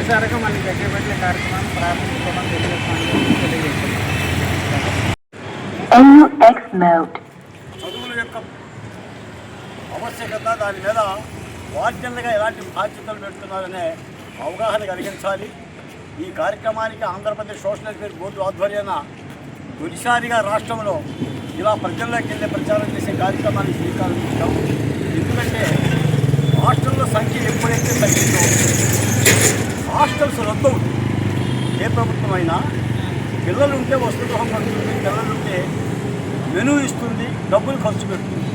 మొదటిసారిగా మన జగ్గేపేటలో కార్యక్రమాన్ని ప్రారంభించుకోవడం తెలియజేస్తున్నాం. చదువుల యొక్క ఆవశ్యకత, దాని మీద వాద్యంగా ఎలాంటి బాధ్యతలు పెడుతున్నారనే అవగాహన కలిగించాలి. ఈ కార్యక్రమానికి ఆంధ్రప్రదేశ్ సోషల్ వెల్ఫేర్ బోర్డు ఆధ్వర్యాన తొలిసారిగా రాష్ట్రంలో ఇలా ప్రజల్లోకి వెళ్ళే ప్రచారం చేసే కార్యక్రమాన్ని శ్రీకారం చుట్టాం. ఎందుకంటే హాస్టల్లో సంఖ్య ఎప్పుడైతే తగ్గిందో హాస్టల్స్ రద్దు అవుతుంది. ఏ ప్రభుత్వం అయినా పిల్లలుంటే వసతిగృహం కడుతుంది, పిల్లలుంటే మెనూ ఇస్తుంది, డబ్బులు ఖర్చు పెడుతుంది.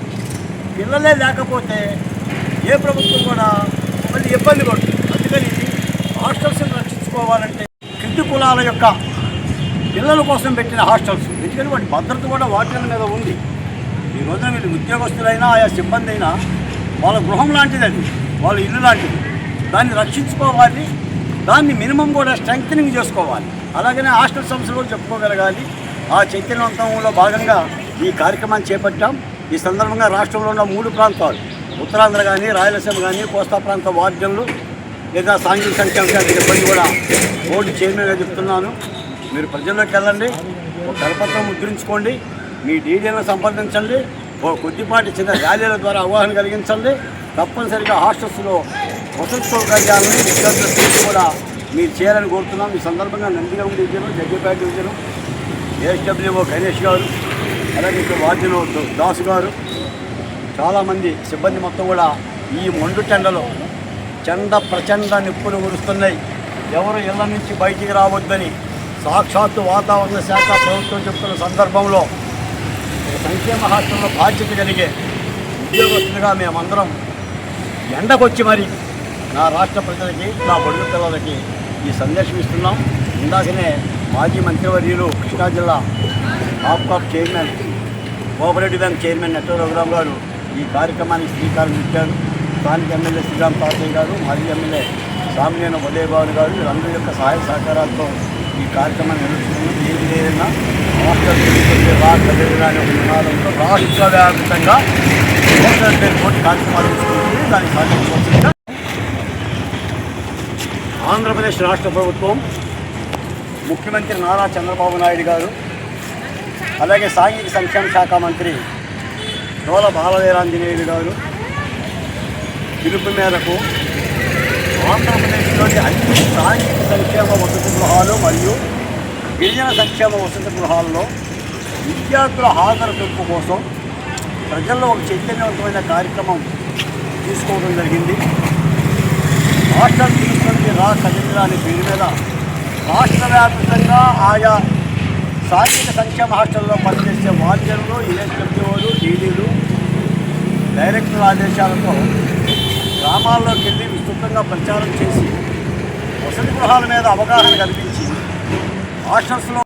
పిల్లలే లేకపోతే ఏ ప్రభుత్వం కూడా మళ్ళీ ఇబ్బంది పడుతుంది. అందుకని హాస్టల్స్ని రక్షించుకోవాలంటే కింది కులాల యొక్క పిల్లల కోసం పెట్టిన హాస్టల్స్, ఎందుకంటే వాటి భద్రత కూడా వాటి మీద ఉంది. ఈ రోజున వీళ్ళు ఉద్యోగస్తులైనా ఆయా సిబ్బంది అయినా వాళ్ళ గృహం లాంటిది, అది వాళ్ళ ఇల్లు లాంటిది. దాన్ని రక్షించుకోవాలి, దాన్ని మినిమం కూడా స్ట్రెంగ్తనింగ్ చేసుకోవాలి. అలాగనే హాస్టల్ సమస్యలు కూడా చెప్పుకోగలగాలి. ఆ చైతన్యవంతంలో భాగంగా ఈ కార్యక్రమాన్ని చేపట్టాం. ఈ సందర్భంగా రాష్ట్రంలో ఉన్న 3 ప్రాంతాలు, ఉత్తరాంధ్ర కానీ, రాయలసీమ కానీ, కోస్తా ప్రాంత వార్డులు లేదా సాంఘిక సంక్షేమ శాఖ సిబ్బంది కూడా బోర్డు చైర్మన్గా చెప్తున్నాను. మీరు ప్రజల్లోకి వెళ్ళండి, ఒక కరపత్రం ముద్రించుకోండి, మీ డీడీలను సంప్రదించండి, కొద్దిపాటి చిన్న ర్యాలీల ద్వారా అవగాహన కలిగించండి. తప్పనిసరిగా హాస్టల్స్లో వసతి సౌకర్యాలను విద్యార్థుల తీర్చి కూడా మీరు చేయాలని కోరుతున్నాం. ఈ సందర్భంగా Nandigama division, Jaggepeta division, ASWO Ganesh గారు, అలాగే ఇక్కడ వార్డులో దాసు గారు, చాలామంది సిబ్బంది మొత్తం కూడా ఈ మండు టెండలో ప్రచండ నిప్పులు కురుస్తున్నాయి. ఎవరు ఇళ్ల నుంచి బయటికి రావద్దని సాక్షాత్తు వాతావరణ శాఖ ప్రభుత్వం చెప్తున్న సందర్భంలో సంక్షేమ హాస్టల్లో బాధ్యత కలిగే ఉద్యోగస్తులుగా మేమందరం ఎండకొచ్చి మరి నా రాష్ట్ర ప్రజలకి, నా బడుగు పిల్లలకి ఈ సందేశం ఇస్తున్నాం. ఇందాకనే మాజీ మంత్రివర్యులు కృష్ణా జిల్లా ఆప్కాప్ chairman, cooperative bank chairman Netta Raghuram గారు ఈ కార్యక్రమానికి శ్రీకారం చుట్టారు. స్థానిక ఎమ్మెల్యే శ్రీరామ్ తాతయ్య గారు, మాజీ ఎమ్మెల్యే సామినేని ఉదయభావన్ గారు, వీళ్ళందరి యొక్క సహాయ సహకారాలతో ఈ కార్యక్రమాన్ని నిర్వహిస్తున్నాం. ఏది లేదన్నా హాస్టల్ అనే ఒక నినాదంతో రాష్ట్ర వ్యాప్తంగా సోషల్ వెల్ఫేర్ బోర్డు కార్యక్రమాలు తీసుకుంటుంది. దానికి సాధించవలసిందిగా ఆంధ్రప్రదేశ్ రాష్ట్ర ప్రభుత్వం, ముఖ్యమంత్రి నారా చంద్రబాబు నాయుడు గారు, అలాగే సాంఘిక సంక్షేమ శాఖ మంత్రి డోల బాలవీరాంజనేయులు గారు పిలుపు మేరకు ఆంధ్రప్రదేశ్లోని అన్ని సాంఘిక సంక్షేమ వసతి గృహాలు మరియు గిరిజన సంక్షేమ వసతి గృహాల్లో విద్యార్థుల హాజరు పెంపు కోసం ప్రజల్లో ఒక చైతన్యవంతమైన కార్యక్రమం తీసుకోవడం జరిగింది. హాస్టల్ తీసుకొని రా కదిలిరా అనే పేరు మీద రాష్ట్ర వ్యాప్తంగా ఆయా సాంఘిక సంక్షేమ హాస్టల్లో పనిచేసే వార్డెన్లు, ఏఎస్డబ్ల్యూలు, డీడీలు డైరెక్టర్ ఆదేశాలతో గ్రామాల్లోకి వెళ్ళి విస్తృతంగా ప్రచారం చేసి వసతి గృహాల మీద అవగాహన కల్పించి హాస్టల్స్లో